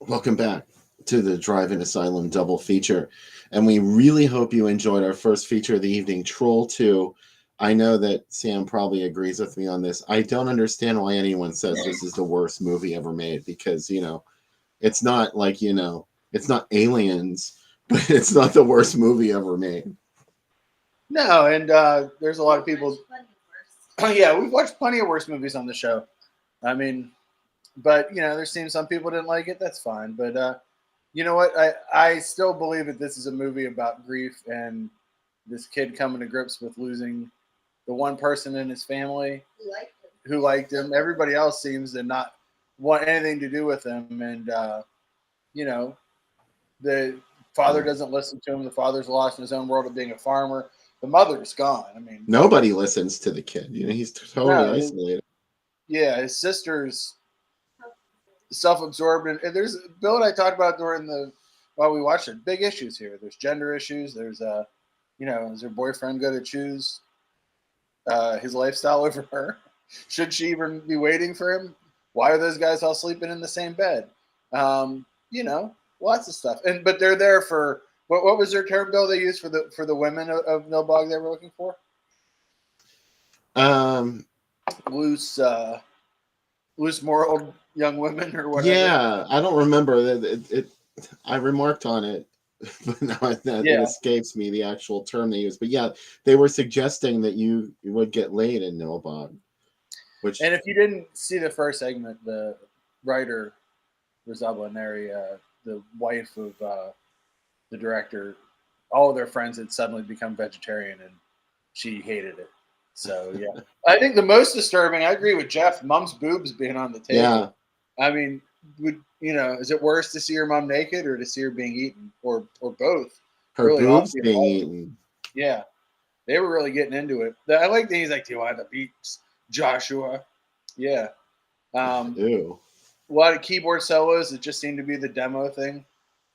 Welcome back to the Drive-In Asylum double feature. And we really hope you enjoyed our first feature of the evening, Troll 2. I know that Sam probably agrees with me on this. I don't understand why anyone says this is the worst movie ever made because, it's not like, it's not Aliens, but it's not the worst movie ever made. No, and there's a lot of people. Yeah, we've watched plenty of worse movies on the show. I mean, but there seems some people didn't like it. That's fine. But you know what? I still believe that this is a movie about grief and this kid coming to grips with losing the one person in his family who liked him. Everybody else seems to not want anything to do with him, and you know the father doesn't listen to him. The father's lost in his own world of being a farmer. The mother's gone. I mean, Nobody listens to the kid. He's totally no, isolated. yeah, his sister's self-absorbed, and there's Bill and I talked about during the while we watched it. Big issues here. There's gender issues. There's is her boyfriend going to choose his lifestyle over her? Should she even be waiting for him? Why are those guys all sleeping in the same bed? Lots of stuff. And but they're there for what was their term, Bill? They used for the women of Nilbog they were looking for Um, loose loose moral young women or whatever. yeah, I don't remember I remarked on it, but now it Yeah. escapes me the actual term they used. But yeah, they were suggesting that you would get laid in Nilbog, which And if you didn't see the first segment, the writer Rosabla Neri, the wife of the director, all of their friends had suddenly become vegetarian, and she hated it. So yeah, I think the most disturbing. I agree with Jeff. Mom's boobs being on the table. yeah, I mean, is it worse to see your mom naked or to see her being eaten, or both? her Really, all boobs the being above. eaten. Yeah, they were really getting into it. I like that he's like, "Do you want the beats, Joshua?" Yeah. Um, Ew. a lot of keyboard solos. It just seemed to be the demo thing.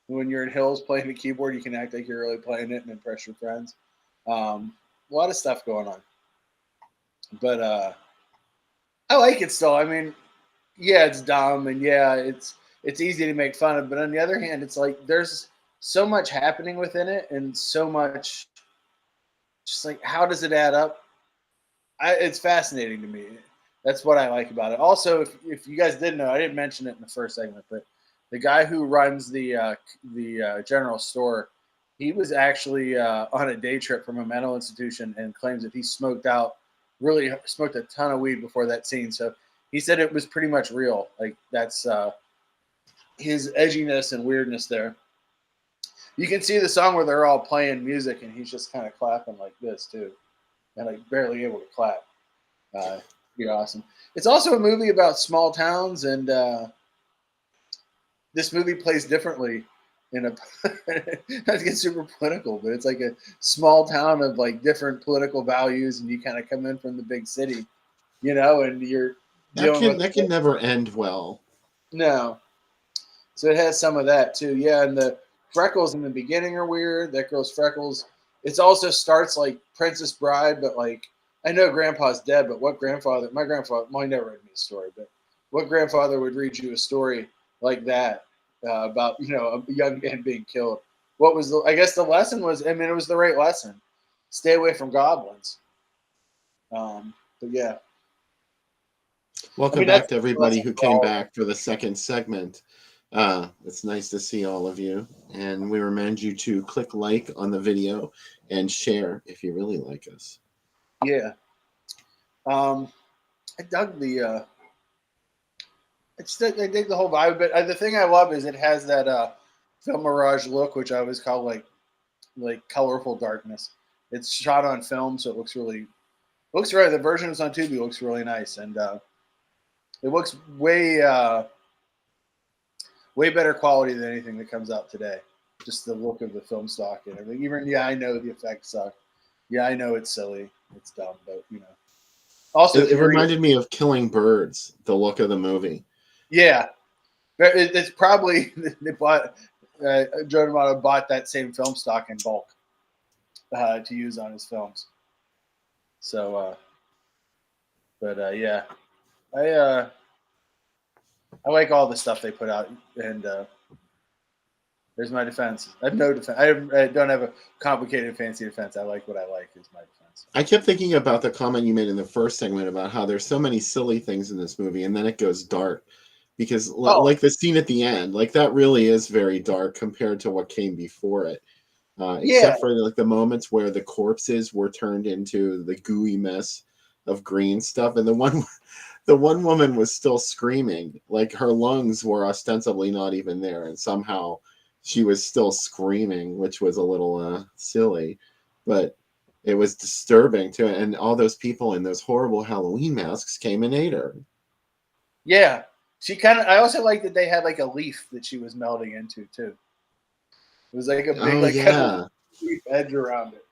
When you're in Hills playing the keyboard, you can act like you're really playing it and impress your friends. A lot of stuff going on, but I like it still. I mean, yeah, it's dumb and yeah, it's easy to make fun of, but on the other hand, it's like there's so much happening within it and so much. Just like how does it add up? It's fascinating to me. That's what I like about it. Also, if you guys didn't know, I didn't mention it in the first segment, but the guy who runs the general store, he was actually on a day trip from a mental institution and claims that he really smoked a ton of weed before that scene. So he said it was pretty much real. Like that's his edginess and weirdness there. You can see the song where they're all playing music and he's just kind of clapping like this too, and like barely able to clap. Uh, be awesome. It's also a movie about small towns, and this movie plays differently. In a not to get super political, but it's like a small town of like different political values, and you kind of come in from the big city, and you're That dealing can with that can never end well. no. So it has some of that too. Yeah, and the freckles in the beginning are weird. That girl's freckles. It also starts like Princess Bride, but like I know Grandpa's dead, but what grandfather? My grandfather, well, he never read me a story, but what grandfather would read you a story like that about a young man being killed? What was the? I guess the lesson was. I mean, it was the right lesson. Stay away from goblins. But yeah, I Welcome mean that's back to the everybody lesson who for came all of them. back for the second segment. It's nice to see all of you, and we remind you to click like on the video and share if you really like us. Yeah. I dug the I dig the whole vibe, but the thing I love is it has that film mirage look, which I always call like colorful darkness. It's shot on film, so it looks right. The version that's on Tubi looks really nice, and it looks way better quality than anything that comes out today. Just the look of the film stock and everything. Even yeah, I know the effects suck. Yeah, I know it's silly, it's dumb, but Also, It, if it you read, reminded me of Killing Birds, the look of the movie. yeah, it's probably they bought Joe D'Amato bought that same film stock in bulk to use on his films. So, but yeah, I I like all the stuff they put out, and there's my defense. I have no defense. I don't have a complicated, fancy defense. I like what I like. Is my defense. I kept thinking about the comment you made in the first segment about how there's so many silly things in this movie, and then it goes dark because, Oh like the scene at the end, like that really is very dark compared to what came before it. yeah, Except for like the moments where the corpses were turned into the gooey mess of green stuff, and the one woman was still screaming, like her lungs were ostensibly not even there, and somehow she was still screaming, which was a little silly, but it was disturbing too. And all those people in those horrible Halloween masks came and ate her. yeah. She kind of. I also like that they had like a leaf that she was melting into too. It was like a big, Oh like kind of yeah, leaf edge around it.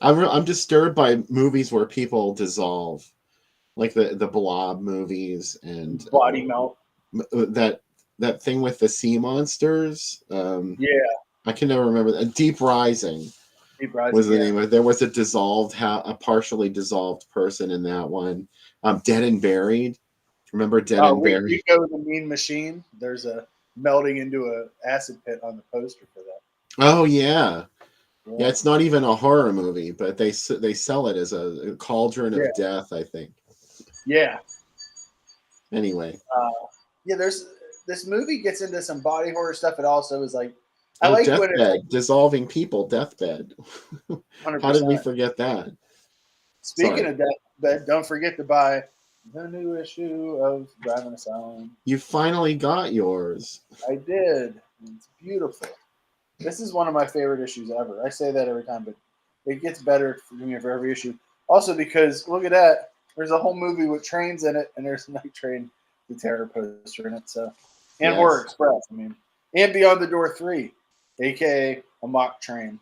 I'm disturbed by movies where people dissolve, like the Blob movies and Body melt. that that thing with the sea monsters. Yeah, I can never remember that. Deep Rising deep was rising. the Yeah. name of it. There was a a partially dissolved person in that one. Dead and Buried. Remember Dead and Buried? Rico the Mean Machine. There's a melting into a acid pit on the poster for that. Oh yeah, yeah. Yeah, It's not even a horror movie, but they sell it as a cauldron yeah, of death. I think. yeah. Anyway, Uh, yeah. There's this movie gets into some body horror stuff. It also is like I oh, like when it's like Deathbed, dissolving people, Deathbed. 100. How did we percent forget that? Speaking Sorry. of deathbed, don't forget to buy the new issue of Driving Asylum. You finally got yours. I did. It's beautiful. This is one of my favorite issues ever. I say that every time, but it gets better for me for every issue. Also, because look at that, there's a whole movie with trains in it, and there's a Night Train, the Terror poster in it. So, and Horror Yes. Express. I mean, and Beyond the Door 3, aka a mock train.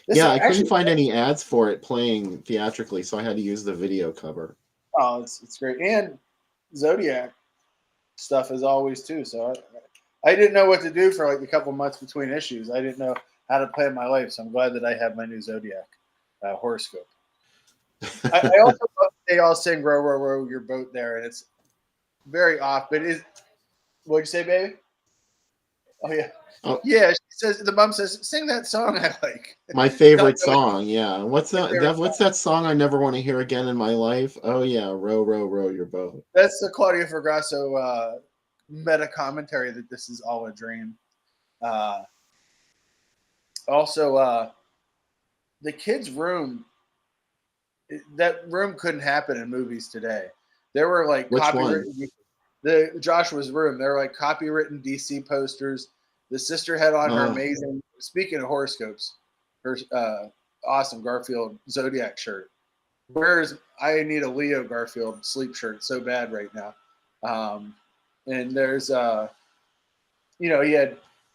This Yeah, is I couldn't actually find any ads for it playing theatrically, so I had to use the video cover. oh, it's great, and Zodiac stuff as always too. So I didn't know what to do for like a couple months between issues. I didn't know how to plan my life, so I'm glad that I have my new Zodiac horoscope. I also love they all sing "Row, row, row your boat" there, and it's very off. But is what'd you say, baby? Oh yeah, Oh, yeah. She says the mom says, "Sing that song I like." my Not favorite really song. Yeah. What's my that? favorite What's song. that song I never want to hear again in my life? Oh yeah, row, row, row your boat. That's the Claudia Fergrasso meta commentary that this is all a dream. Uh, also, the kids' room that room couldn't happen in movies today. There were like Which one? copywritten the Joshua's room. There were like copywritten DC posters. The sister had on her Oh, amazing. Speaking of horoscopes, her awesome Garfield Zodiac shirt. Whereas I need a Leo Garfield sleep shirt so bad right now. Um, and there's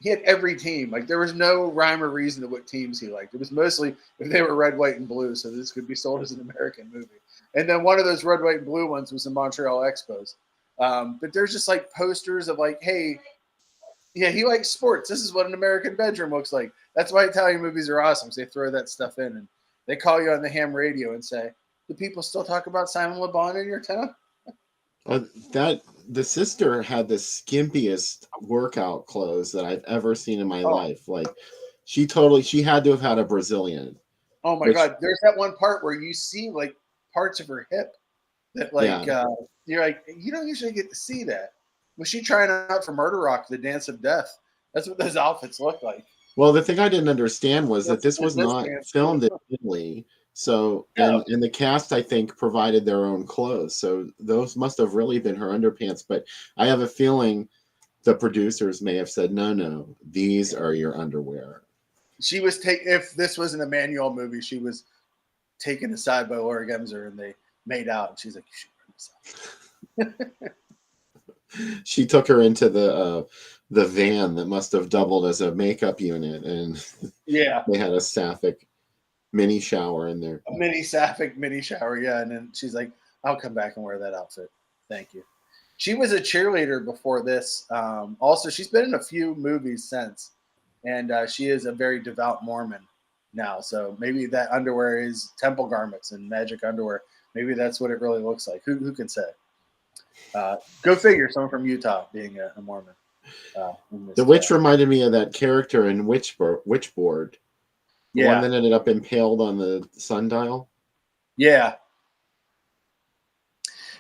he had every team. Like there was no rhyme or reason to what teams he liked. It was mostly if they were red, white, and blue, so this could be sold as an American movie. And then one of those red, white, and blue ones was the Montreal Expos. But there's just like posters of like, hey, yeah, he likes sports. This is what an American bedroom looks like. That's why Italian movies are awesome. Because they throw that stuff in and they call you on the ham radio and say, "Do people still talk about Simon Le Bon in your town?" oh, that the sister had the skimpiest workout clothes that I've ever seen in my Oh, life. Like she had to have had a Brazilian, oh my which God! There's that one part where you see like parts of her hip that like yeah. you're like you don't usually get to see that. Was she trying out for Murder Rock, the Dance of Death? That's what those outfits look like. Well, the thing I didn't understand was that That's this in was this not dance too. filmed in Italy. So, No, and the cast, I think, provided their own clothes. So those must have really been her underpants. But I have a feeling the producers may have said, no, no, these are your underwear. she was if this was an Emmanuel movie, she was taken aside by Laura Gemser and they made out. And she's like, "You should bring this out." She took her into the van that must have doubled as a makeup unit, and Yeah, they had a sapphic mini shower in there. a mini sapphic mini shower. Yeah, and then she's like, "I'll come back and wear that outfit. Thank you." She was a cheerleader before this. Also, she's been in a few movies since, and she is a very devout Mormon now. So maybe that underwear is temple garments and magic underwear. Maybe that's what it really looks like. Who can say? Go figure, someone from Utah being a Mormon. The witch reminded me of that character in Witchboard, the one Yeah, that ended up impaled on the sundial. yeah.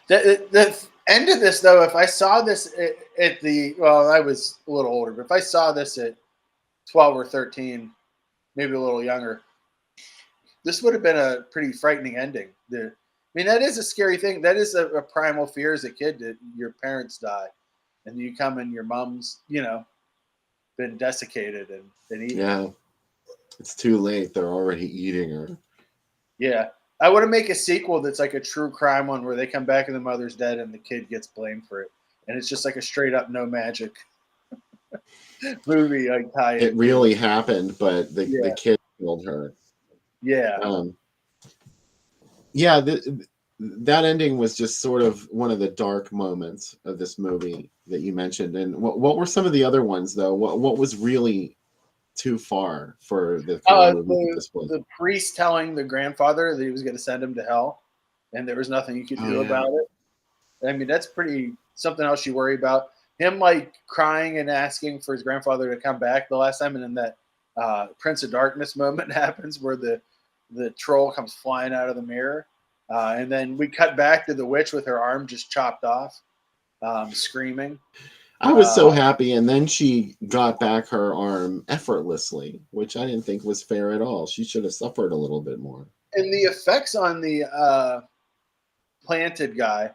The end of this, though, if I saw this at the, well, I was a little older, but if I saw this at 12 or 13, maybe a little younger, this would have been a pretty frightening ending. I mean, that is a scary thing. That is a primal fear as a kid that your parents die, and you come and your mom's, been desiccated and eaten. Yeah, it's too late. They're already eating her. Yeah. I want to make a sequel that's like a true crime one where they come back and the mother's dead and the kid gets blamed for it. And it's just like a straight up no magic movie like tie It in. really happened, but the Yeah. kid killed her. Yeah. Yeah, that ending was just sort of one of the dark moments of this movie that you mentioned. And what were some of the other ones, though? What was really too far for the kind of movie that this was? The priest telling the grandfather that he was going to send him to hell and there was nothing you could do about it. I mean, that's pretty something else you worry about. Him like crying and asking for his grandfather to come back the last time, and then that Prince of Darkness moment happens where the troll comes flying out of the mirror, and then we cut back to the witch with her arm just chopped off, screaming. I was so happy, and then she got back her arm effortlessly, which I didn't think was fair at all. She should have suffered a little bit more. And the effects on the planted guy,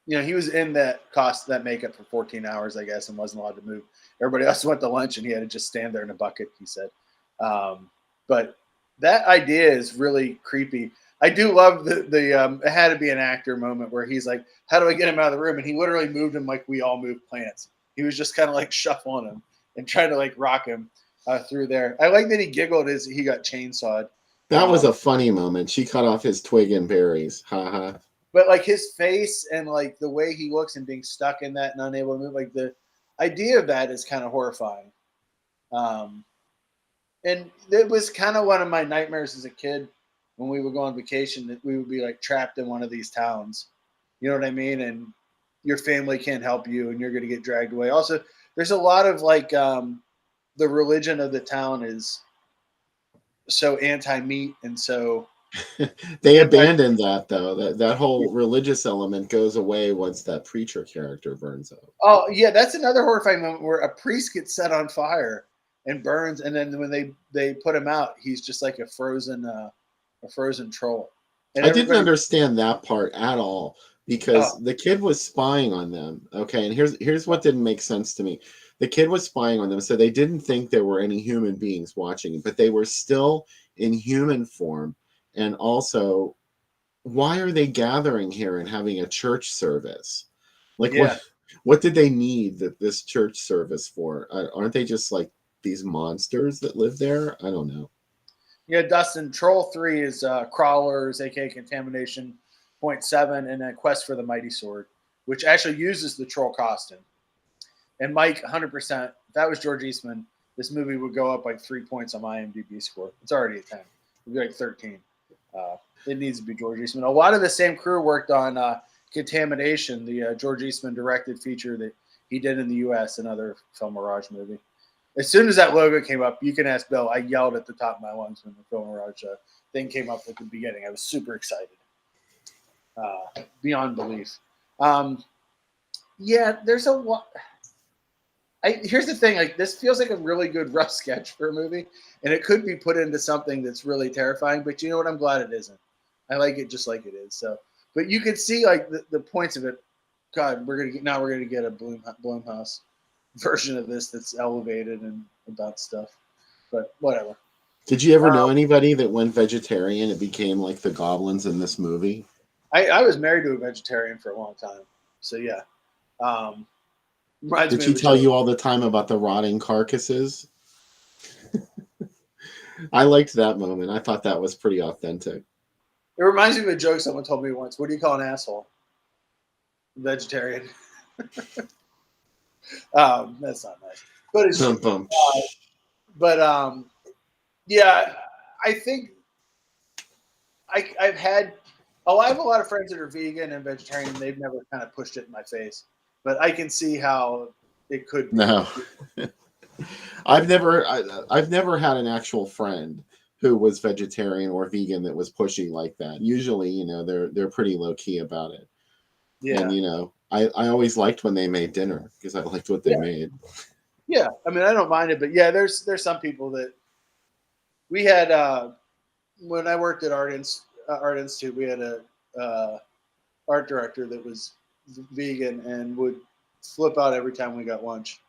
he was in that makeup for 14 hours, I guess, and wasn't allowed to move. Everybody else went to lunch, and he had to just stand there in a bucket, he said. But that idea is really creepy. I do love the it had to be an actor moment where he's like, how do I get him out of the room? And he literally moved him like we all move plants. He was just kind of like shuffling him and trying to like rock him through there. I like that he giggled as he got chainsawed. That was a funny moment. She cut off his twig and berries. Ha ha. But like his face and like the way he looks and being stuck in that and unable to move, like the idea of that is kind of horrifying. And it was kind of one of my nightmares as a kid when we would go on vacation, that we would be like trapped in one of these towns. You know what I mean? And your family can't help you and you're going to get dragged away. Also, there's a lot of like the religion of the town is so anti-meat and so they abandoned that though. That whole religious element goes away once that preacher character burns up. Oh yeah, that's another horrifying moment where a priest gets set on fire and burns, and then when they put him out, he's just like a frozen troll. And I didn't understand that part at all because the kid was spying on them. Okay, and here's what didn't make sense to me. The kid was spying on them, so they didn't think there were any human beings watching, but they were still in human form. And also, why are they gathering here and having a church service? Like, what did they need this church service for? Aren't they just like these monsters that live there? I don't know. Yeah, Dustin, Troll 3 is Crawlers, aka Contamination 0.7, and then Quest for the Mighty Sword, which actually uses the troll costume. And Mike, 100%, if that was George Eastman, this movie would go up like 3 points on my IMDb score. It's already a 10. It would be like 13. It needs to be George Eastman. A lot of the same crew worked on Contamination, the George Eastman directed feature that he did in the U.S., another Film Mirage movie. As soon as that logo came up, you can ask Bill, I yelled at the top of my lungs when the Film Mirage thing came up at the beginning. I was super excited. Beyond belief. Yeah, there's a lot. Here's the thing, like this feels like a really good rough sketch for a movie, and it could be put into something that's really terrifying, but you know what? I'm glad it isn't. I like it just like it is. So, but you could see like the points of it. God, we're gonna get a Blumhouse version of this that's elevated and about stuff. But whatever. Did you ever know anybody that went vegetarian and became like the goblins in this movie? I was married to a vegetarian for a long time. So yeah. Did she tell you all the time about the rotting carcasses? I liked that moment. I thought that was pretty authentic. It reminds me of a joke someone told me once. What do you call an asshole? Vegetarian. That's not nice. But it's yeah, I think I've had Oh, I have a lot of friends that are vegan and vegetarian. And they've never kind of pushed it in my face, but I can see how it could be. No. I've never had an actual friend who was vegetarian or vegan that was pushy like that. Usually, they're pretty low key about it. Yeah, And I always liked when they made dinner because I liked what they yeah, made. yeah. I mean, I don't mind it, but yeah, there's some people that we had when I worked at Art Institute. We had a art director that was vegan and would flip out every time we got lunch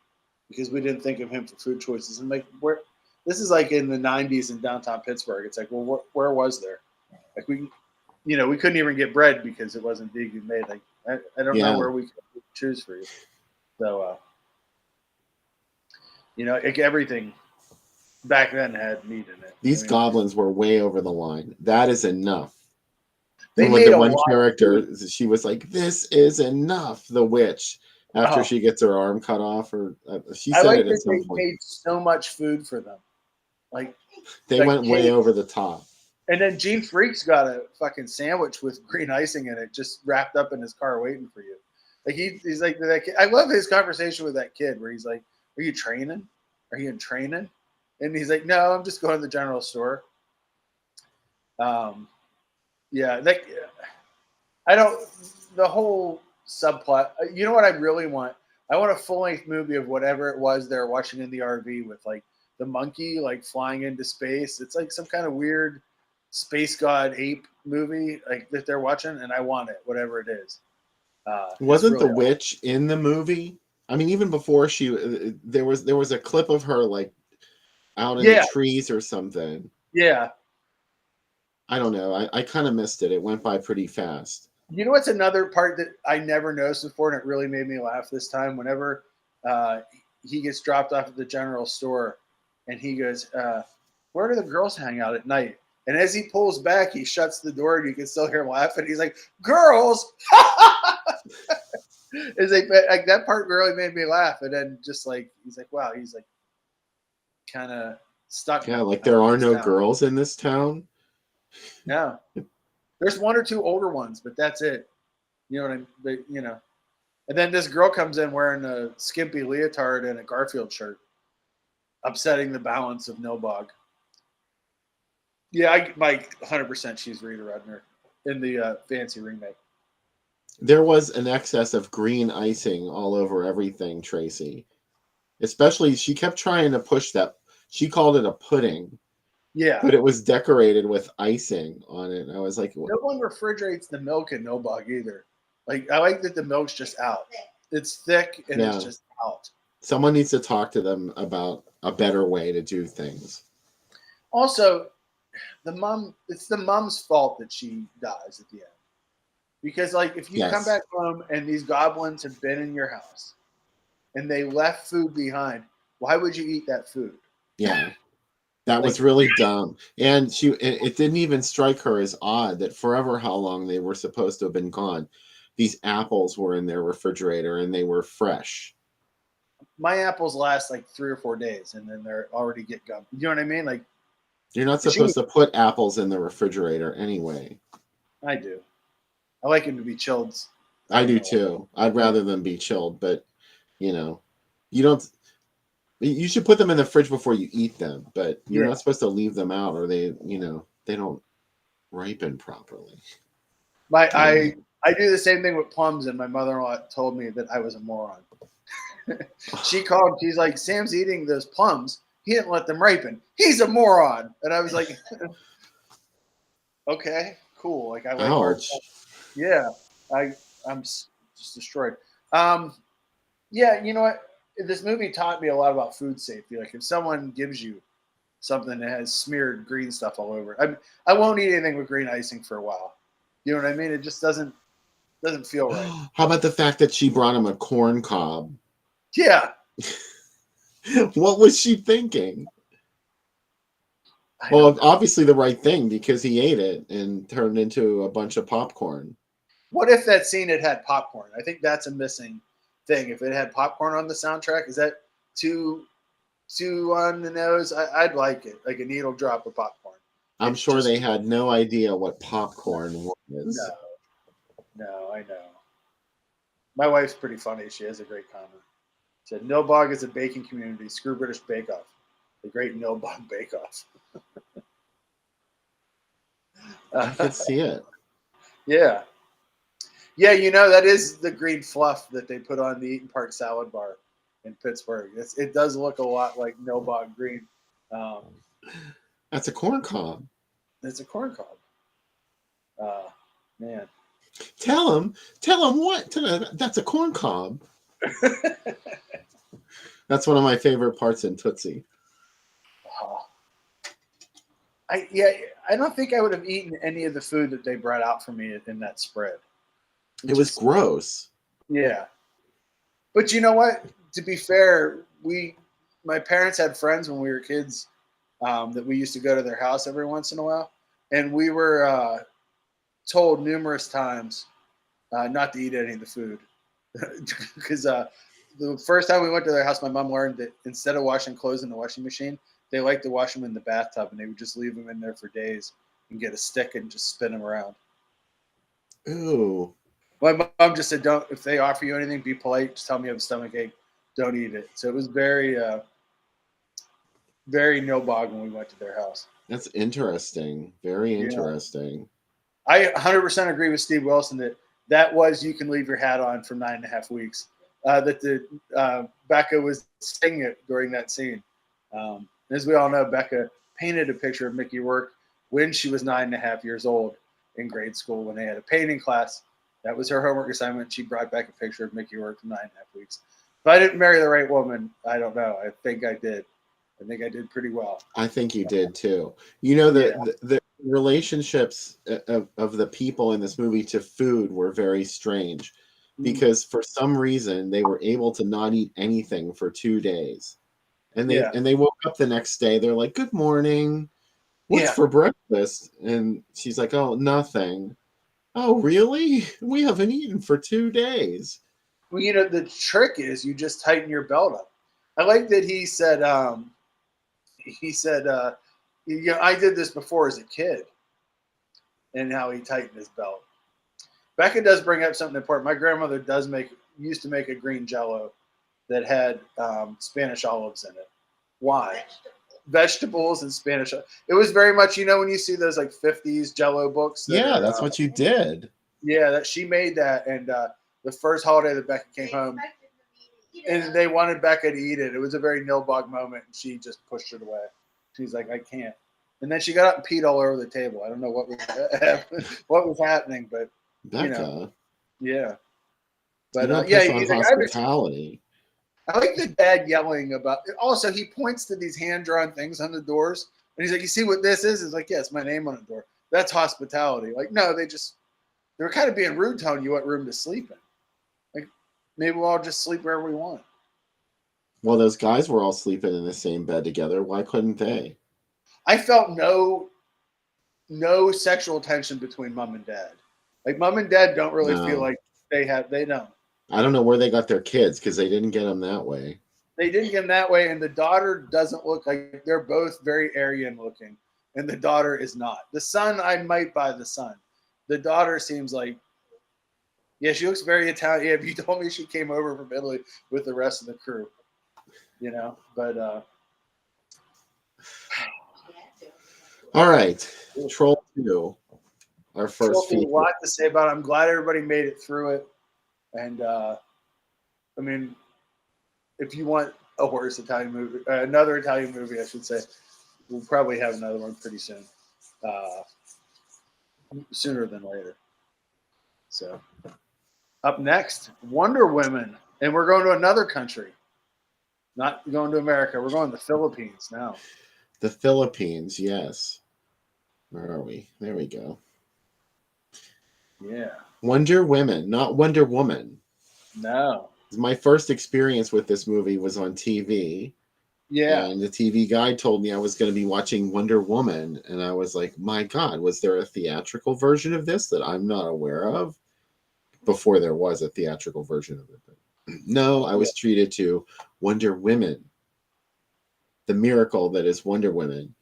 because we didn't think of him for food choices. And like, where this is like in the '90s in downtown Pittsburgh. It's like, well, where was there? Like we couldn't even get bread because it wasn't vegan made. Like, I don't know Yeah. where we could choose for you. So, like everything back then had meat in it. These goblins were way over the line. That is enough. They When made the a one lot of character, food. she was like, "This is enough." The witch, after Oh, she gets her arm cut off, or she I said like it at that some they point. made so much food for them, like They like went way cakes. over the top. And then Gene Freak's got a fucking sandwich with green icing in it, just wrapped up in his car waiting for you. Like he's like that kid. I love his conversation with that kid where he's like, "Are you training? Are you in training?" And he's like, "No, I'm just going to the general store." Um, yeah, like I don't. The whole subplot. You know what I really want? I want a full length movie of whatever it was they're watching in the RV with like the monkey like flying into space. It's like some kind of weird space god ape movie like that they're watching, and I want it, whatever it is. It's Wasn't the really witch in the movie? I mean, even before there was a clip of her like out in the yeah, trees or something. yeah. I don't know. I kind of missed it. It went by pretty fast. You know what's another part that I never noticed before, and it really made me laugh this time? Whenever uh, he gets dropped off at the general store, and he goes, "Where do the girls hang out at night?" And as he pulls back, he shuts the door, and you can still hear him laughing. He's like, "Girls!" It's like that part really made me laugh. And then just like he's like, "Wow," he's like kind of stuck Yeah, like now there in are this no town. girls in this town. Yeah, there's one or two older ones, but that's it. You know what I mean? And then this girl comes in wearing a skimpy leotard and a Garfield shirt, upsetting the balance of Nilbog. Yeah, I like 100% she's Rita Rudner in the fancy remake. There was an excess of green icing all over everything, Tracy. Especially, she kept trying to push that. She called it a pudding, Yeah, but it was decorated with icing on it. And I was like, what? no one refrigerates the milk in Nilbog either. Like I like that the milk's just out. It's thick and it's Yeah. just out. Someone needs to talk to them about a better way to do things. Also, it's the mom's fault that she dies at the end. Because like if you come Yes. back home and these goblins have been in your house and they left food behind, why would you eat that food? Yeah. That was Like, really dumb. And it didn't even strike her as odd that forever how long they were supposed to have been gone. These apples were in their refrigerator and they were fresh. my apples last like 3 or 4 days and then they're already get gum. You know what I mean? Like You're not she, supposed to put apples in the refrigerator anyway. I do. I like them to be chilled. I I don't do know. too. I'd Yeah. rather them be chilled, but you know, you don't. You should put them in the fridge before you eat them, but you're Yeah. not supposed to leave them out, or they don't ripen properly. My I don't know. I do the same thing with plums, and my mother-in-law told me that I was a moron. She called. She's like, "Sam's eating those plums. He didn't let them ripen. He's a moron." And I was like, "Okay, cool. Like I like all. Ouch. Yeah, I'm just destroyed." Um, yeah, you know what? This movie taught me a lot about food safety. Like if someone gives you something that has smeared green stuff all over it, I won't eat anything with green icing for a while. You know what I mean? It just doesn't feel right. How about the fact that she brought him a corn cob? Yeah, What was she thinking? I don't Well, know. obviously the right thing because he ate it and turned into a bunch of popcorn. What if that scene had popcorn? I think that's a missing thing. If it had popcorn on the soundtrack, is that too on the nose? I'd like it, like a needle drop of popcorn. I'm It's sure just they had no idea what no, popcorn no, was. no. I know. My wife's pretty funny. She has a great comment. Said Nilbog is a baking community. Screw British Bake Off. The Great Nilbog Bake Off. I could see it. Yeah, yeah. You know that is the green fluff that they put on the Eaton Park salad bar in Pittsburgh. It does look a lot like Nilbog green. Um, That's a corn cob. it's a corn cob. Uh, man. Tell him what. That's a corn cob. That's one of my favorite parts in Tootsie. Oh. Yeah, I don't think I would have eaten any of the food that they brought out for me in that spread. It was gross. Yeah, but you know what? To be fair, my parents had friends when we were kids that we used to go to their house every once in a while, and we were told numerous times not to eat any of the food because the first time we went to their house, my mom learned that instead of washing clothes in the washing machine, they like to wash them in the bathtub, and they would just leave them in there for days and get a stick and just spin them around. Ooh. My mom just said, "Don't. If they offer you anything, be polite. Just tell me you have a stomach ache. Don't eat it." So it was very, very no bog when we went to their house. That's interesting. Very Yeah, interesting. I 100% agree with Steve Wilson that was you can leave your hat on for 9.5 weeks. That the Becca was singing it during that scene. As we all know, Becca painted a picture of Mickey Rourke when she was 9.5 years old in grade school when they had a painting class. That was her homework assignment. She brought back a picture of Mickey Rourke from 9.5 weeks. If I didn't marry the right woman, I don't know. I think I did. I think I did pretty well. I think you did too. You know, Yeah. the relationships of the people in this movie to food were very strange because for some reason they were able to not eat anything for 2 days. Yeah. And they woke up the next day, they're like, "Good morning. What's Yeah. for breakfast?" And she's like, "Oh, nothing." "Oh, really? We haven't eaten for 2 days." Well, the trick is you just tighten your belt up. I like that he said, I did this before as a kid and how he tightened his belt. Becca does bring up something important. My grandmother used to make a green jello that had Spanish olives in it. Why? Vegetables and Spanish. It was very much, when you see those like 50s jello books that Yeah, are, that's what you did. yeah, that she made that. And the first holiday that Becca came home, and they wanted Becca to eat it. It was a very Nilbog moment, and she just pushed it away. She's like, "I can't." And then she got up and peed all over the table. I don't know what was happening, but Becca, yeah. you don't But yeah, piss on he's like, hospitality. I like the dad yelling about. Also, he points to these hand drawn things on the doors, and he's like, "You see what this is?" It's like, "Yeah, it's my name on the door. That's hospitality." Like, no, they were kind of being rude, telling you what room to sleep in. Like, maybe we'll all just sleep wherever we want. Well, those guys were all sleeping in the same bed together. Why couldn't they? I felt no sexual tension between mom and dad. Like mom and dad don't really feel No. like they don't. I don't know where they got their kids because they didn't get them that way. They didn't get him that way, and the daughter doesn't look like they're both very Aryan looking, and the daughter is not. The son, I might buy the son. The daughter seems like, yeah, she looks very Italian. Yeah, if you told me she came over from Italy with the rest of the crew, but All right. Troll 2, our first Trophy, a feature. lot to say about it. I'm glad everybody made it through it, and I mean, if you want a worse Italian movie, another Italian movie, I should say, we'll probably have another one pretty soon, uh, sooner than later. So, up next, Wonder Women, and we're going to another country, not going to America. We're going to the Philippines now. The Philippines, yes. Where are we? There we go. Yeah. Wonder Women, not Wonder Woman. No. My first experience with this movie was on TV. Yeah. And the TV guy told me I was going to be watching Wonder Woman. And I was like, my God, was there a theatrical version of this that I'm not aware of? Before there was a theatrical version of it. But no, I was treated to Wonder Women, the miracle that is Wonder Women.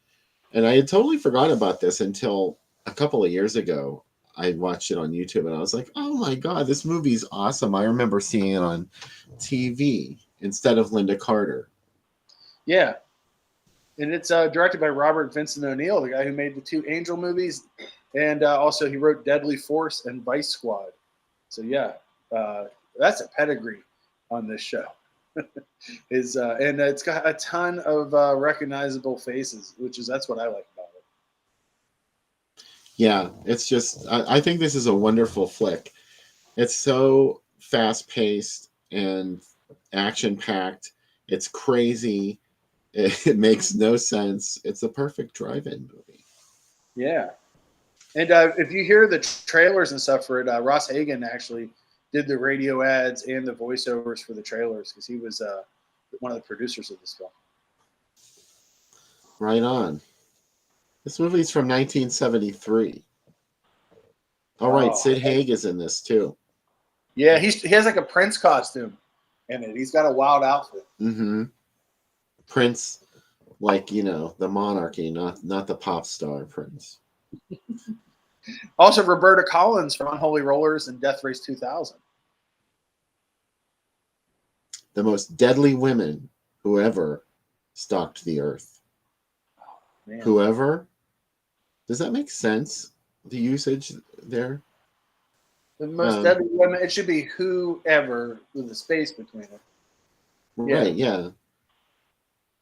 And I had totally forgot about this until a couple of years ago. I watched it on YouTube and I was like, oh my God, this movie's awesome. I remember seeing it on TV instead of Linda Carter. Yeah. And it's directed by Robert Vincent O'Neill, the guy who made the 2 Angel movies. And also he wrote Deadly Force and Vice Squad. So yeah, that's a pedigree on this show. And it's got a ton of recognizable faces, that's what I like about it. Yeah, it's just, I think this is a wonderful flick. It's so fast paced and action packed. It's crazy. It makes no sense. It's a perfect drive-in movie. Yeah. And if you hear the trailers and stuff for it, Ross Hagen actually did the radio ads and the voiceovers for the trailers because he was one of the producers of this film. Right on. This movie's from 1973. All right, Sid Haig is in this too. Yeah, he has like a Prince costume in it. He's got a wild outfit. Mm-hmm. Prince, like, the monarchy, not the pop star Prince. Also, Roberta Collins from Unholy Rollers and Death Race 2000. The most deadly women who ever stalked the earth. Man. Whoever? Does that make sense? The usage there? The most deadly women. It should be whoever with a space between it. Right, yeah.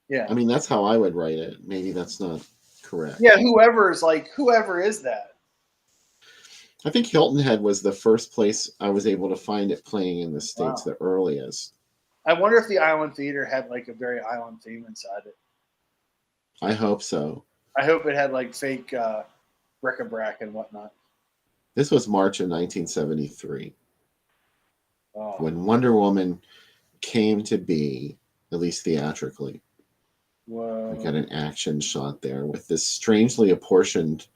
Yeah. I mean, that's how I would write it. Maybe that's not correct. Yeah, whoever is that? I think Hilton Head was the first place I was able to find it playing in the States, the earliest. I wonder if the Island Theater had like a very island theme inside it. I hope so. I hope it had like fake bric-a-brac and whatnot. This was March of 1973. Oh. When Wonder Woman came to be, at least theatrically. Whoa. We got an action shot there with this strangely apportioned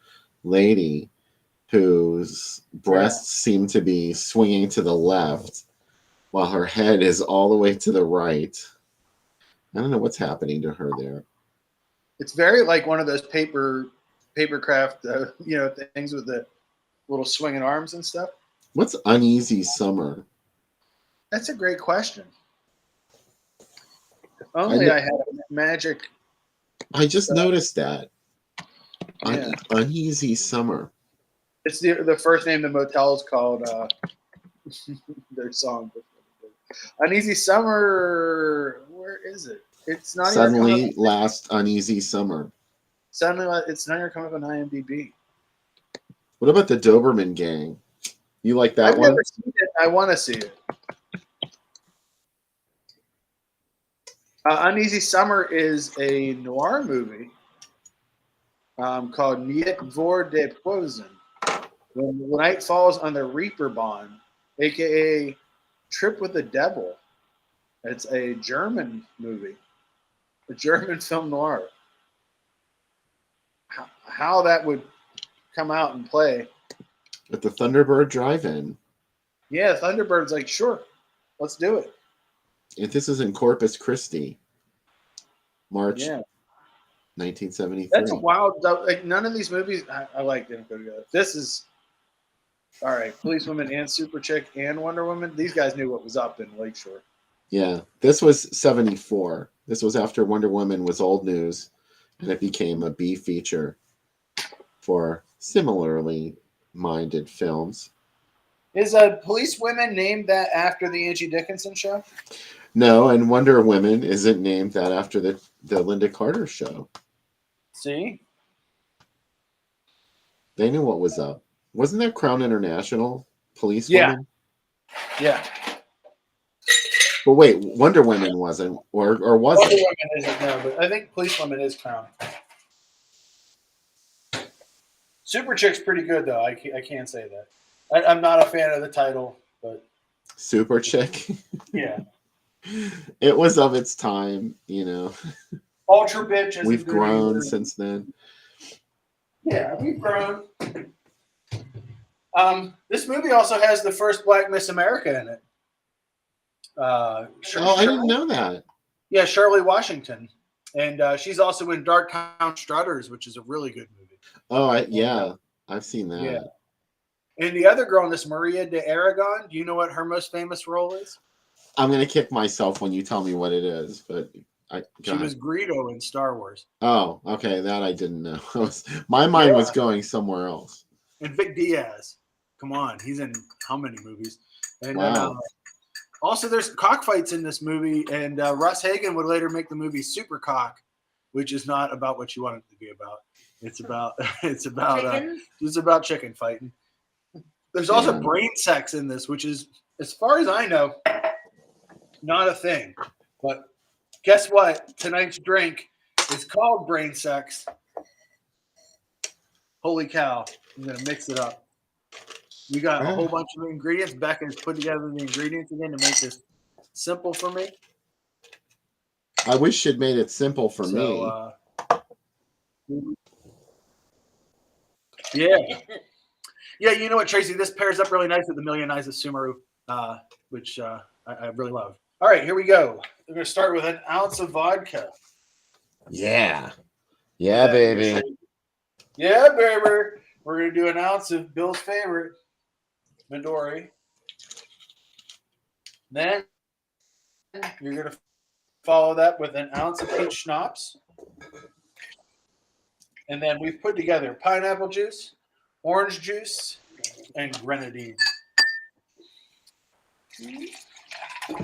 lady whose breasts seem to be swinging to the left while her head is all the way to the right. I don't know what's happening to her there. It's very like one of those papercraft, things with the little swinging arms and stuff. What's Uneasy Summer? That's a great question. If only I had a magic. I just noticed that. Yeah. Uneasy Summer. It's the first name the motel is called. Their song. Uneasy Summer. Where is it? It's not Suddenly Last Uneasy Summer. Suddenly, it's not even coming up on IMDb. What about the Doberman Gang? You like that I've one? never seen it. I want to see it. Uneasy Summer is a noir movie called Niet voor de Poison. When the Night Falls on the Reaper Bond, a.k.a. Trip with the Devil. It's a German movie. A German film noir. How that would come out and play. At the Thunderbird Drive-In. Yeah, Thunderbird's like, sure, let's do it. And this is in Corpus Christi, March 1973. That's a wild. Like none of these movies I like didn't go together. This is all right. Police Woman and Super Chick and Wonder Woman. These guys knew what was up in Lakeshore. Yeah, this was 74. This was after Wonder Woman was old news, and it became a B feature for similarly minded films. Is Police Women named that after the Angie Dickinson show? No, and Wonder Woman isn't named that after the Linda Carter show. See? They knew what was up. Wasn't that Crown International Police Woman? Yeah. But wait, Wonder Woman wasn't, or was Wonder it? Woman isn't, no, but I think Police Woman is Crown. Super Chick's pretty good, though. I can't say that. I'm not a fan of the title, but... Super Chick? Yeah. It was of its time, Ultra Bitch. We've grown since then. Yeah, we've grown. This movie also has the first Black Miss America in it. I didn't know that. Yeah, Shirley Washington. And she's also in Darktown Strutters, which is a really good movie. Oh, And, I've seen that. yeah. And the other girl in this, Maria de Aragon, do you know what her most famous role is? I'm gonna kick myself when you tell me what it is, but She was Greedo in Star Wars. Oh, okay, that I didn't know. My mind was going somewhere else. And Vic Diaz, come on, he's in how many movies? And Wow. then also there's cockfights in this movie, and Russ Hagen would later make the movie Super Cock, which is not about what you want it to be about. It's about chicken fighting. There's also brain sex in this, which is, as far as I know, not a thing. But guess what? Tonight's drink is called brain sex. Holy cow. I'm going to mix it up. We got a whole bunch of ingredients. Becca has put together the ingredients again to make this simple for me. I wish she'd made it simple for me. Yeah. Yeah, you know what, Tracy? This pairs up really nice with the Million Eyes of Sumeru, which I really love. All right, here we go. We're going to start with an ounce of vodka. Yeah. Yeah, baby. Yeah, baby. We're going to do an ounce of Bill's favorite, Midori. Then you're going to follow that with an ounce of peach schnapps. And then we've put together pineapple juice, orange juice, and grenadine. All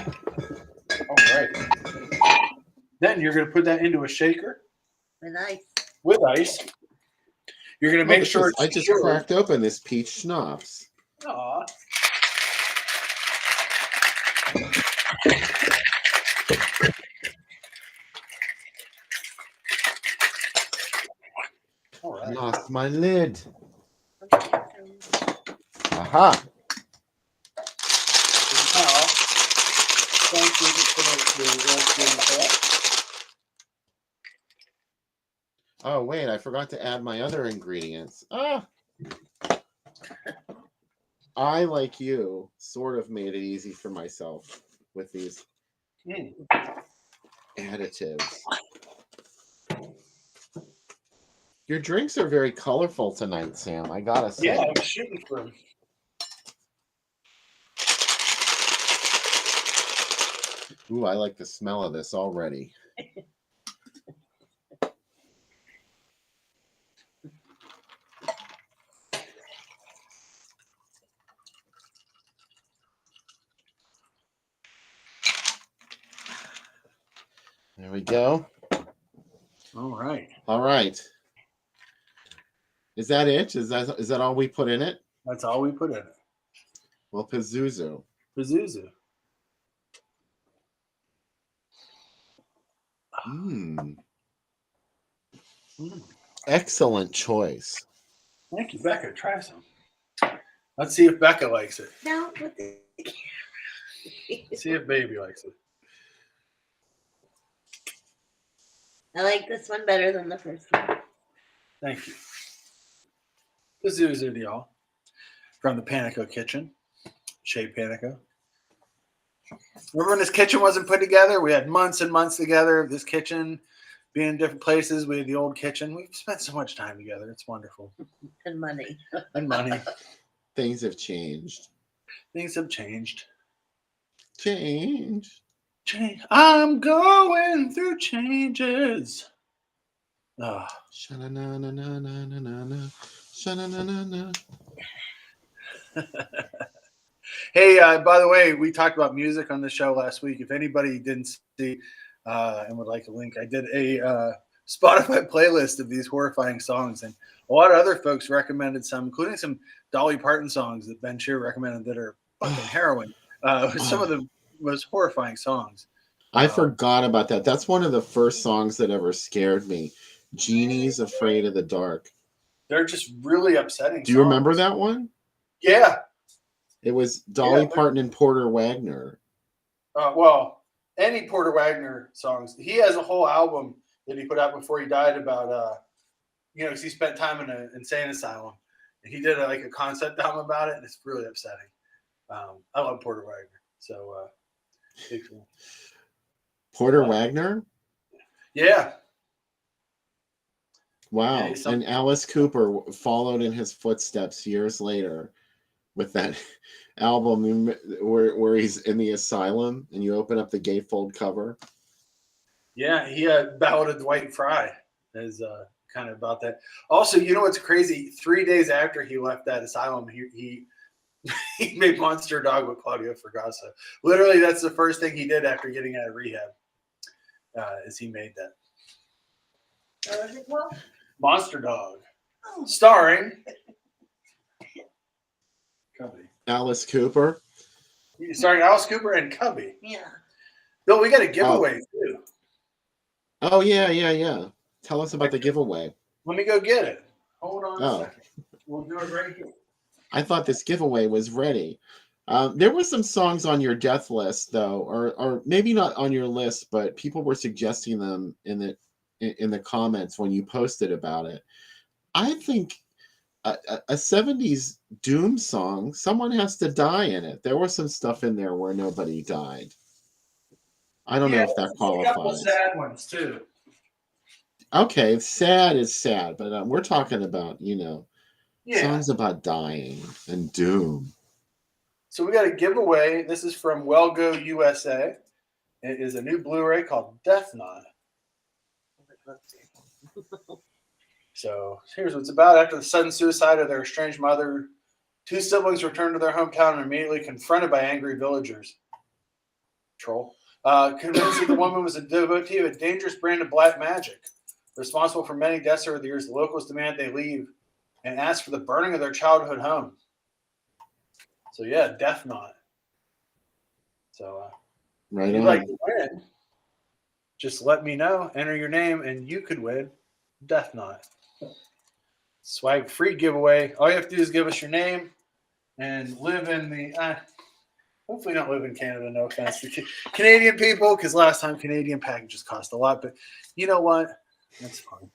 right. Then you're going to put that into a shaker. With ice. You're going to make sure I just cracked open this peach schnapps. Aw. All right. Lost my lid. Aha. Oh, wait, I forgot to add my other ingredients. I, like you, sort of made it easy for myself with these additives. Your drinks are very colorful tonight, Sam. I gotta say. Yeah, I'm shooting for him. Ooh, I like the smell of this already. There we go. All right. All right. Is that it? Is that all we put in it? That's all we put in it. Well, Pazuzu. Excellent choice. Thank you, Becca. Try some. Let's see if Becca likes it. No, put the See if baby likes it. I like this one better than the first one. Thank you. Pazuzu, y'all. From the Panico kitchen. Shea Panico. Remember when this kitchen wasn't put together? We had months and months together. This kitchen, being in different places. We had the old kitchen. We've spent so much time together. It's wonderful. And money. And money. Things have changed. Things have changed. Change. I'm going through changes. Oh. Sha-na-na-na-na-na-na-na. Sha-na-na-na-na. Hey, by the way, we talked about music on the show last week. If anybody didn't see and would like a link, I did a Spotify playlist of these horrifying songs, and a lot of other folks recommended some, including some Dolly Parton songs that Ben Shear recommended that are fucking harrowing. Some of the most horrifying songs. I forgot about that. That's one of the first songs that ever scared me. Genie's Afraid of the Dark. They're just really upsetting. Do you remember that one? Yeah. It was Dolly Parton and Porter Wagner. Well, any Porter Wagner songs. He has a whole album that he put out before he died about, because he spent time in an insane asylum. And he did a concept album about it, and it's really upsetting. I love Porter Wagner. So, big fan. Porter Wagner? Yeah. Wow. Yeah, And Alice Cooper followed in his footsteps years later with that album where he's in the asylum and you open up the gatefold cover. Yeah, he balloted Dwight Fry as kind of about that. Also, you know what's crazy? 3 days after he left that asylum, he he made Monster Dog with Claudio Fragasso. Literally, that's the first thing he did after getting out of rehab. Is he made that What was it called? Monster Dog, starring Cubby, Alice Cooper. starring Alice Cooper and Cubby. Yeah. Bill, we got a giveaway too. Oh, yeah. Tell us about the giveaway. Let me go get it. Hold on a Oh. second. We'll do it right here. I thought this giveaway was ready. There were some songs on your death list, though, or maybe not on your list, but people were suggesting them in the comments when you posted about it. I think a 70s Doom song, someone has to die in it. There was some stuff in there where nobody died. I don't know if that A couple qualifies. sad ones too. Okay, sad is sad, but we're talking about, Yeah. songs about dying and doom. So we got a giveaway. This is from Well Go USA. It is a new Blu-ray called Death Knot. So here's what it's about. After the sudden suicide of their estranged mother, two siblings returned to their hometown and are immediately confronted by angry villagers. Troll. Convinced that the woman was a devotee of a dangerous brand of black magic. Responsible for many deaths over the years, the locals demand they leave and ask for the burning of their childhood home. So yeah, Death Knot. So Right if you'd on. like to win, just let me know. Enter your name, and you could win Death Knot. Swag free giveaway. All you have to do is give us your name and live in the. Hopefully, not live in Canada. No offense to Canadian people, because last time Canadian packages cost a lot. But you know what? That's fine.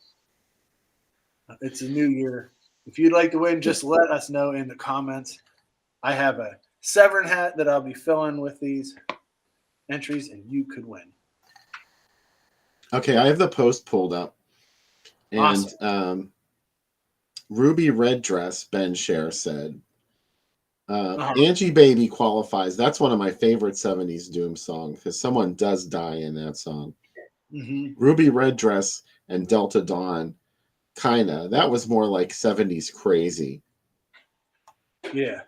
It's a new year. If you'd like to win, just let us know in the comments. I have a Severn hat that I'll be filling with these entries, and you could win. Okay, I have the post pulled up. And Awesome. Ruby Red Dress, Ben Scher said, Angie Baby qualifies. That's one of my favorite 70s Doom songs because someone does die in that song. Mm-hmm. Ruby Red Dress and Delta Dawn, kinda. That was more like 70s crazy. Yeah.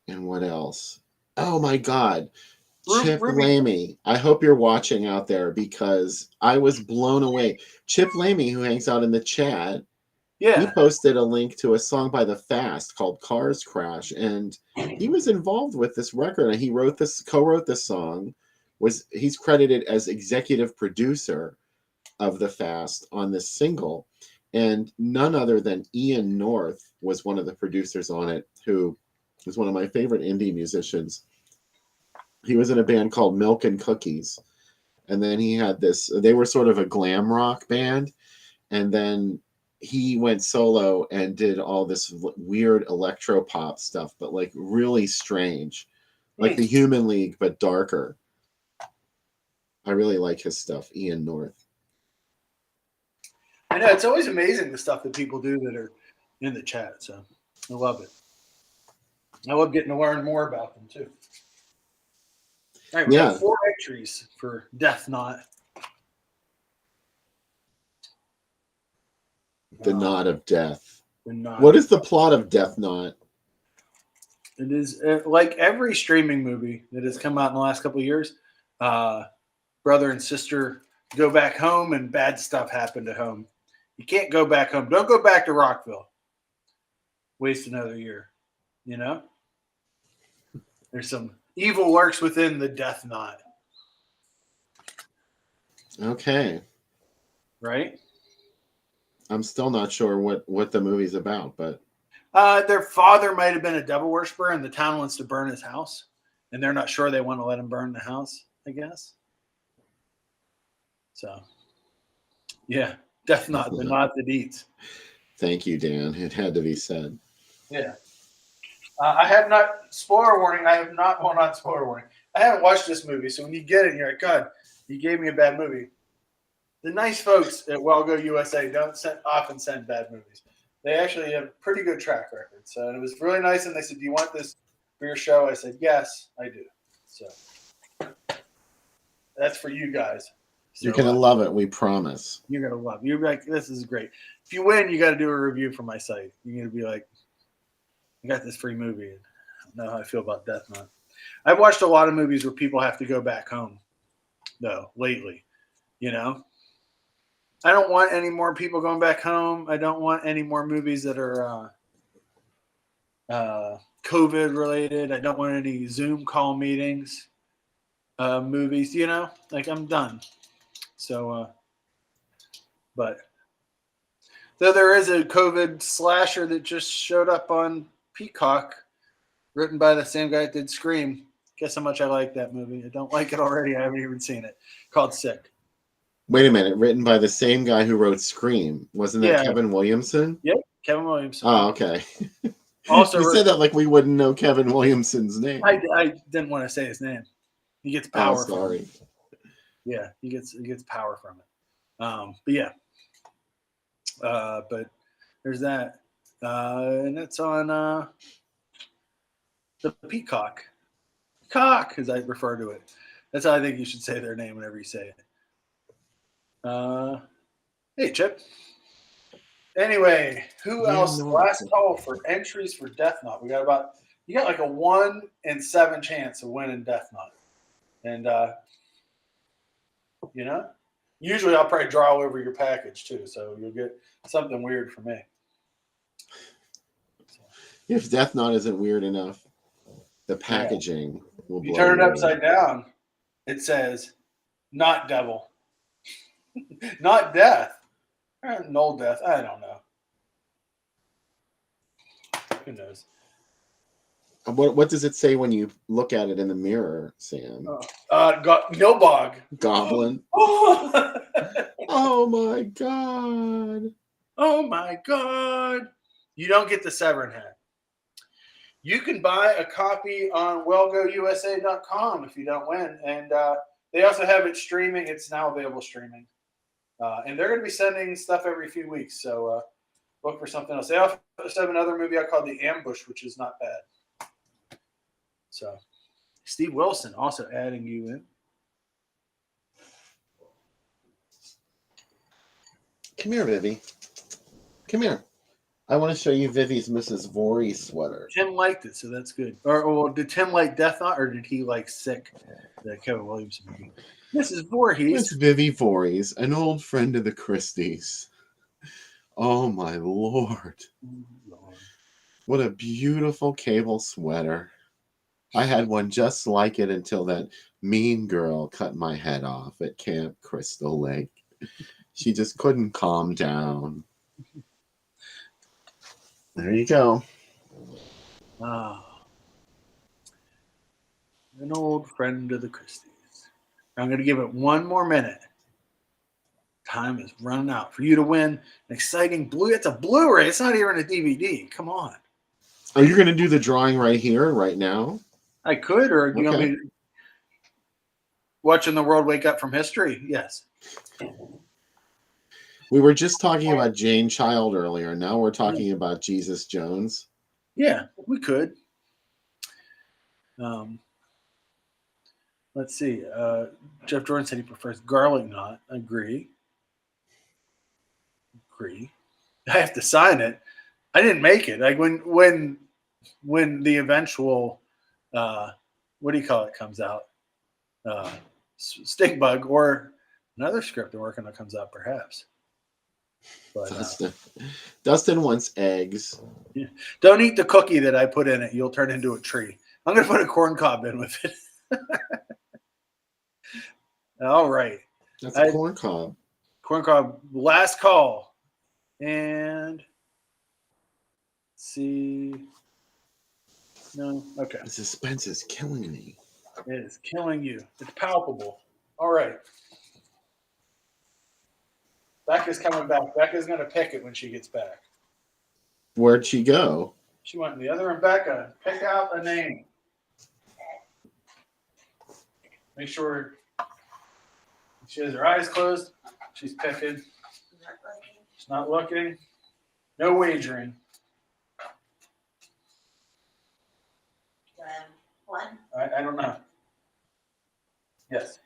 And what else? Oh my God. Chip Ruby. Lamy. I hope you're watching out there because I was blown away. Chip Lamy, who hangs out in the chat, he posted a link to a song by The Fast called Cars Crash, and he was involved with this record, and he co-wrote this song. He's credited as executive producer of The Fast on this single, and none other than Ian North was one of the producers on it, who was one of my favorite indie musicians. He was in a band called Milk and Cookies, and then he had they were sort of a glam rock band, and then he went solo and did all this weird electro pop stuff, but like really strange, like the Human League, but darker. I really like his stuff, Ian North. I know, it's always amazing the stuff that people do that are in the chat. So I love it. I love getting to learn more about them too. All right, we have 4 entries for Death Knot. The Knot of Death. What is the plot of Death Knot? It is like every streaming movie that has come out in the last couple of years. Brother and sister go back home, and bad stuff happened at home. You can't go back home. Don't go back to Rockville. Waste another year. You know? There's some evil lurks within the Death Knot. Okay. Right? I'm still not sure what the movie's about, but their father might have been a devil worshiper, and the town wants to burn his house, and they're not sure they want to let him burn the house, I guess. So, yeah, Death Knot, the knot that eats. Thank you, Dan. It had to be said. Yeah. I have not, spoiler warning, not spoiler warning. I haven't watched this movie, so when you get it, you're like, God, you gave me a bad movie. the nice folks at Well Go USA don't often send bad movies. They actually have a pretty good track record. So it was really nice. And they said, "Do you want this for your show?" I said, "Yes, I do." So that's for you guys. So, You're gonna love it, we promise. You're gonna love it. You're like, "This is great." If you win, you got to do a review for my site. You're gonna be like, "I got this free movie." And I don't know how I feel about Death Note. I've watched a lot of movies where people have to go back home, though, lately. You know, I don't want any more people going back home. I don't want any more movies that are COVID related. I don't want any Zoom call meetings, movies. You know, like I'm done. So, but though there is a COVID slasher that just showed up on Peacock, written by the same guy that did Scream. Guess how much I like that movie. I don't like it already. I haven't even seen it. Called Sick. Wait a minute, written by the same guy who wrote Scream. Wasn't that Kevin Williamson? Yep, Kevin Williamson. Oh, okay. Also, you said that like we wouldn't know Kevin Williamson's name. I didn't want to say his name. He gets power. Oh, sorry. From it. Yeah, he gets power from it. But yeah. But there's that, and that's on the Peacock. Cock, as I refer to it. That's how I think you should say their name whenever you say it. Hey, Chip. Anyway, who else? Last call for entries for Death Note. You got like a 1 in 7 chance of winning Death Note. And, you know, usually I'll probably draw over your package too. So you'll get something weird from me. If Death Note isn't weird enough, the packaging will blow. You turn it upside down, it says, "Not devil." Not death. No death. I don't know. Who knows? What does it say when you look at it in the mirror, Sam? Nilbog. Goblin. Oh my god. Oh my god. You don't get the Severn hat. You can buy a copy on wellgousa.com if you don't win. And they also have it streaming. It's now available streaming. And they're going to be sending stuff every few weeks. So look for something else. They also have another movie I call The Ambush, which is not bad. So Steve Wilson also adding you in. Come here, Vivi. Come here. I want to show you Vivi's Mrs. Voorhees sweater. Tim liked it, so that's good. Or did Tim like Death Note, or did he like Sick, the Kevin Williamson movie? Mrs. Voorhees. It's Vivi Voorhees, an old friend of the Christies. Oh, my Lord. What a beautiful cable sweater. I had one just like it until that mean girl cut my head off at Camp Crystal Lake. She just couldn't calm down. There you go. Oh. An old friend of the Christies. I'm going to give it one more minute. Time is running out for you to win an exciting it's a Blu-ray. It's not even a DVD. Come on. Are you going to do the drawing right here, right now? I could, or you want me watching the world wake up from history? Yes. We were just talking about Jane Child earlier. Now we're talking about Jesus Jones. Yeah, we could. Let's see. Jeff Jordan said he prefers garlic knot. Agree. I have to sign it. I didn't make it. Like when the eventual what do you call it comes out, Stink Bug or another script I'm working on comes out perhaps. But, Dustin wants eggs. Yeah. Don't eat the cookie that I put in it. You'll turn into a tree. I'm going to put a corn cob in with it. All right. That's a corn cob. Corn cob, last call. And let's see. No, okay. The suspense is killing me. It is killing you. It's palpable. All right. Becca's coming back. Becca's going to pick it when she gets back. Where'd she go? She went in the other room. Becca, pick out a name. Make sure she has her eyes closed. She's picking. Not looking. She's not looking. No wagering. Do I have one? I don't know. Yes.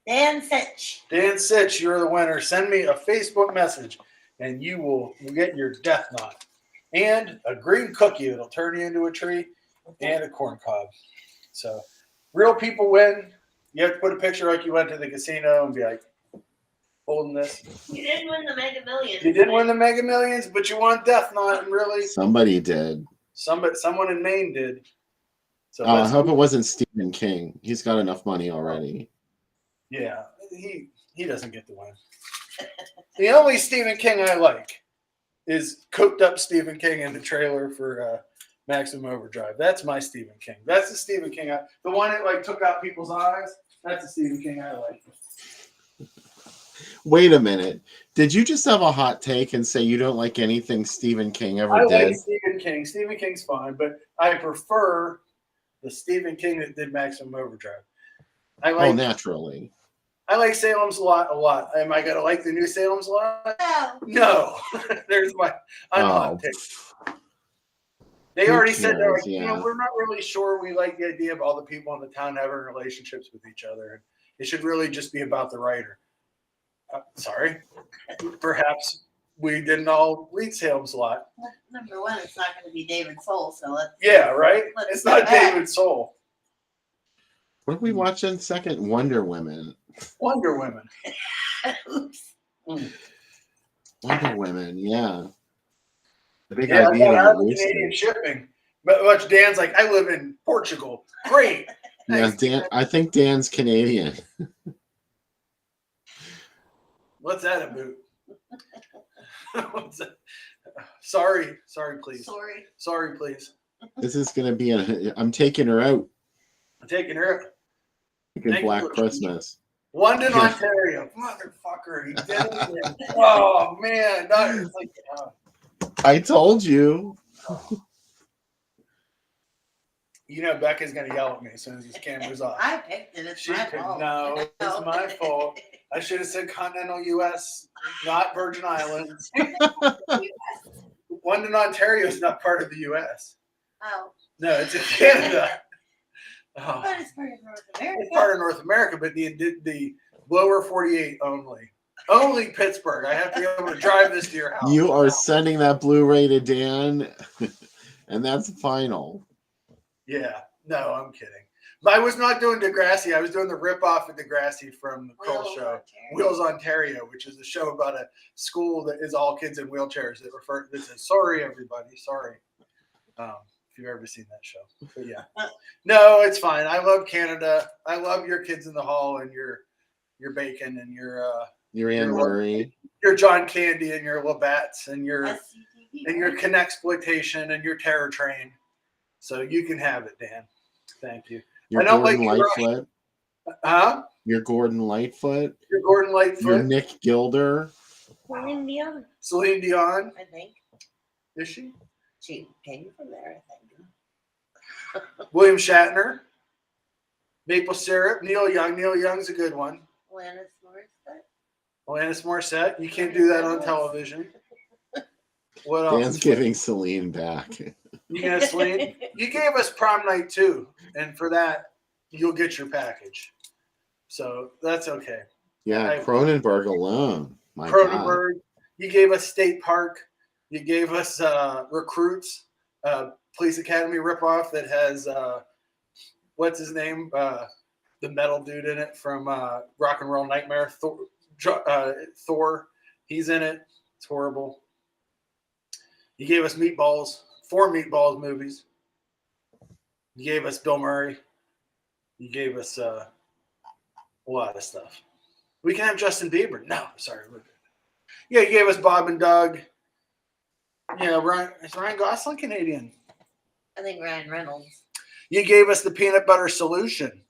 Dan Sitch. Dan Sitch, you're the winner. Send me a Facebook message and you will get your death knot. And a green cookie that'll turn you into a tree and a corn cob. So real people win. You have to put a picture like you went to the casino and be like, holding this. You didn't win the Mega Millions. You didn't win the Mega Millions, but you won Death Knot, and really Somebody did. someone in Maine did. So I hope it wasn't Stephen King. He's got enough money already. yeah, he doesn't get the win. The only Stephen King I like is cooked up Stephen King in the trailer for Maximum Overdrive. That's my Stephen King. That's the Stephen King. The one that like took out people's eyes. That's the Stephen King I like. Wait a minute. Did you just have a hot take and say you don't like anything Stephen King ever I did? like Stephen King. Stephen King's fine, but I prefer the Stephen King that did Maximum Overdrive. Naturally. I like Salem's Lot a lot. Am I gonna like the new Salem's Lot? No. No. There's my hot take. They Who already said they're cares? like, we're not really sure we like the idea of all the people in the town having relationships with each other. It should really just be about the writer. Sorry. Perhaps we didn't all read Salem's Lot. Number one, it's not going to be David Soul, so let's. Yeah, right? Let's It's not go back. David Soul. What did we watch in second? Wonder Women. Wonder Women. Oops. Wonder Women, yeah. The big Yeah, idea I of got the Canadian rooster. shipping. But watch Dan's like, I live in Portugal. Great. Yeah, Thanks. Dan. I think Dan's Canadian. What's that about? What's that? Sorry, please. Sorry, please. This is gonna be I'm taking her out. I'm taking her. Like Thank Black you. Christmas. London, Ontario. Motherfucker. He did it again. Oh, man. No, it's like, I told you. you know, Becca's going to yell at me as soon as this camera's off. I picked it. It's my fault. No, it's my fault. I should have said continental U.S., not Virgin Islands. London, Ontario is not part of the U.S. Oh, No, it's in Canada. Oh. but it's part of North America. It's part of North America, but the lower 48 only. Only Pittsburgh. I have to be able to drive this to your house. You are sending that Blu-ray to Dan, and that's final. Yeah. No, I'm kidding. But I was not doing Degrassi. I was doing the ripoff of Degrassi from the Kroll Wheels, show, Ontario. Wheels, Ontario, which is a show about a school that is all kids in wheelchairs. That says, sorry, everybody. Sorry. If you've ever seen that show. But yeah. No, it's fine. I love Canada. I love your Kids in the Hall and your Bacon and your Anne Murray. your John Candy and your Labatt's and your SCTV, and your Connexploitation and your Terror Train. So you can have it, Dan. Thank you. Your I don't Gordon like Lightfoot. Huh? Your Gordon Lightfoot. Your Gordon Your Lightfoot. Nick Gilder. Celine Dion, Celine Dion. I think. Is she? She came from there, I think. William Shatner. Maple Syrup. Neil Young. Neil Young's a good one. Alanis Morissette. Alanis Morissette. You can't do that on television. What else? Dan's giving Celine back. You got Celine? You gave us prom night too, and for that, you'll get your package. So that's okay. Yeah, Cronenberg alone. My Cronenberg. You gave us State Park. You gave us Recruits, Police Academy ripoff that has what's his name, the metal dude in it from Rock and Roll Nightmare. Thor. He's in it. It's horrible. You gave us Meatballs. 4 Meatballs movies. You gave us Bill Murray. You gave us a lot of stuff. We can have Justin Bieber. No, sorry. Yeah, you gave us Bob and Doug. Yeah, is Ryan Gosling Canadian? I think Ryan Reynolds. You gave us the Peanut Butter Solution.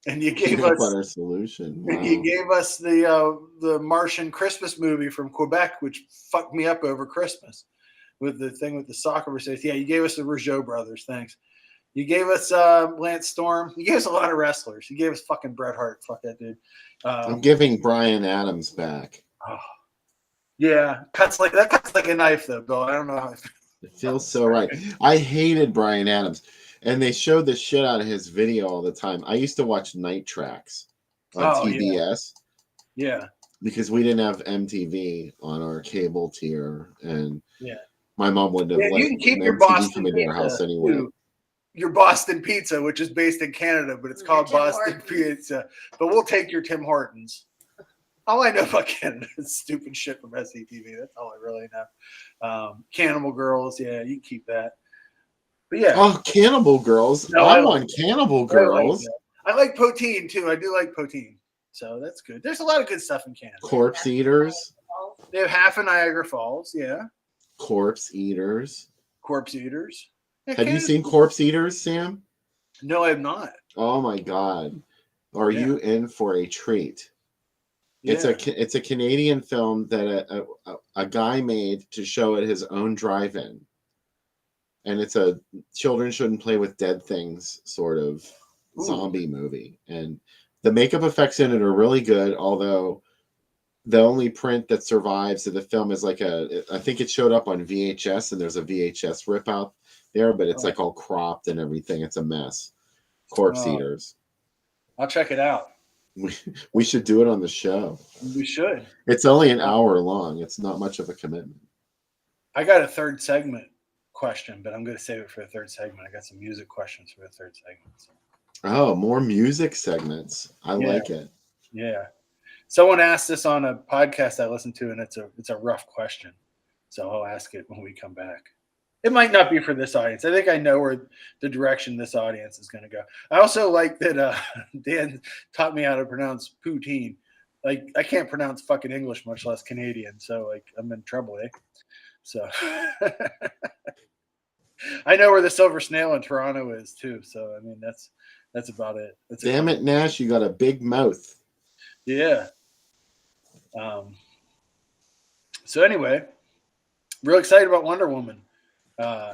And you gave Peanut us Butter Solution. Wow. You gave us the Martian Christmas movie from Quebec, which fucked me up over Christmas with the thing with the soccer. Yeah, you gave us the Rougeau brothers. Thanks. You gave us Lance Storm. You gave us a lot of wrestlers. You gave us fucking Bret Hart. Fuck that dude. I'm giving Brian Adams back. Oh, yeah, cuts like a knife though, Bill. I don't know how. It feels so right. I hated Brian Adams, and they showed the shit out of his video all the time. I used to watch Night Tracks on TBS. Yeah. Because we didn't have MTV on our cable tier, and yeah, my mom wouldn't have let you can keep your MTV Boston come into our house anyway. Too. Your Boston Pizza, which is based in Canada, but it's called Boston Pizza. But we'll take your Tim Hortons. All I know about Canada is stupid shit from SCTV. That's all I really know. Cannibal Girls, yeah, you can keep that. But yeah. Oh, Cannibal Girls. No, I'm on Cannibal Girls. I like Poteen too. I do like Poteen. So that's good. There's a lot of good stuff in Canada. Corpse Eaters. They have half of Niagara Falls, yeah. Corpse Eaters. Corpse Eaters. Yeah, have you seen Corpse Eaters, Sam? No, I have not. Oh my God. Are you in for a treat? Yeah. It's a Canadian film that a guy made to show at his own drive-in. And it's a children shouldn't play with dead things sort of zombie movie. And the makeup effects in it are really good, although the only print that survives of the film is like I think it showed up on VHS, and there's a VHS rip out there, but it's like all cropped and everything. It's a mess. Corpse Eaters. I'll check it out. We should do it on the show. We should. It's only an hour long. It's not much of a commitment. I got a third segment question, but I'm going to save it for the third segment. I got some music questions for the third segment. So. Oh, more music segments. I like it. Yeah. Someone asked this on a podcast I listened to, and it's a rough question. So I'll ask it when we come back. It might not be for this audience. I think I know where the direction this audience is going to go. I also like that Dan taught me how to pronounce poutine. Like, I can't pronounce fucking English, much less Canadian. So, like, I'm in trouble, eh? So I know where the Silver Snail in Toronto is too. So I mean that's about it. Damn it, Nash! You got a big mouth. Yeah. So anyway, real excited about Wonder Woman.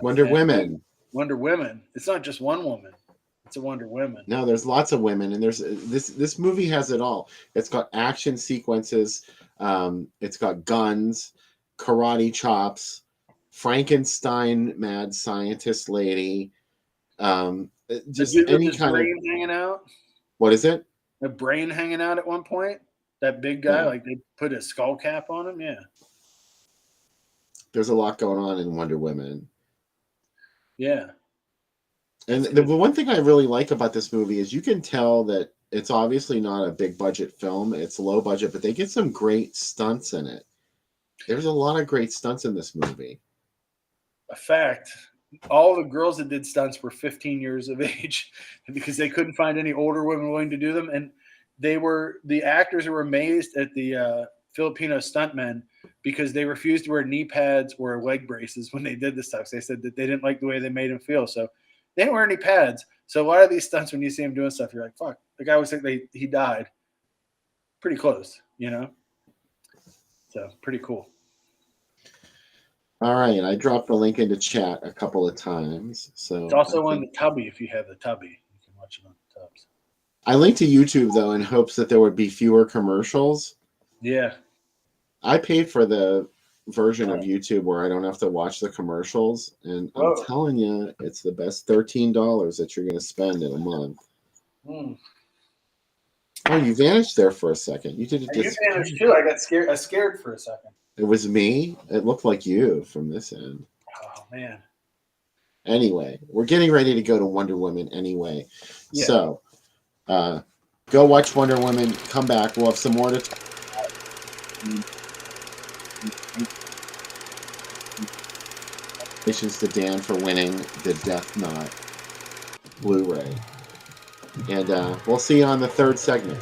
Wonder Women. Wonder Women. It's not just one woman. It's a Wonder Woman. No, there's lots of women, and there's this movie has it all. It's got action sequences. It's got guns, karate chops, Frankenstein mad scientist lady, just any kind brain hanging out. What is it? A brain hanging out at one point. That big guy, like they put a skull cap on him. Yeah. There's a lot going on in Wonder Woman. Yeah. And the one thing I really like about this movie is you can tell that it's obviously not a big budget film. It's low budget, but they get some great stunts in it. There's a lot of great stunts in this movie. A fact. All the girls that did stunts were 15 years of age because they couldn't find any older women willing to do them. And the actors were amazed at the Filipino stuntmen because they refused to wear knee pads or leg braces when they did this stuff. So they said that they didn't like the way they made them feel. So they didn't wear any pads. So a lot of these stunts, when you see them doing stuff, you're like, fuck. The guy was like, he died. Pretty close, you know? So pretty cool. All right. I dropped the link into chat a couple of times. So it's also on the Tubby if you have the Tubby. You can watch it on the Tubs. I linked to YouTube, though, in hopes that there would be fewer commercials. Yeah. I paid for the version of YouTube where I don't have to watch the commercials. And I'm telling you, it's the best $13 that you're going to spend in a month. Oh, you vanished there for a second. You did it. You vanished too. I got scared. I scared for a second. It was me. It looked like you from this end. Oh man. Anyway, we're getting ready to go to Wonder Woman anyway. Yeah. So, go watch Wonder Woman. Come back. We'll have some more to. Congratulations to Dan for winning the Death Knot Blu-ray. And we'll see you on the third segment.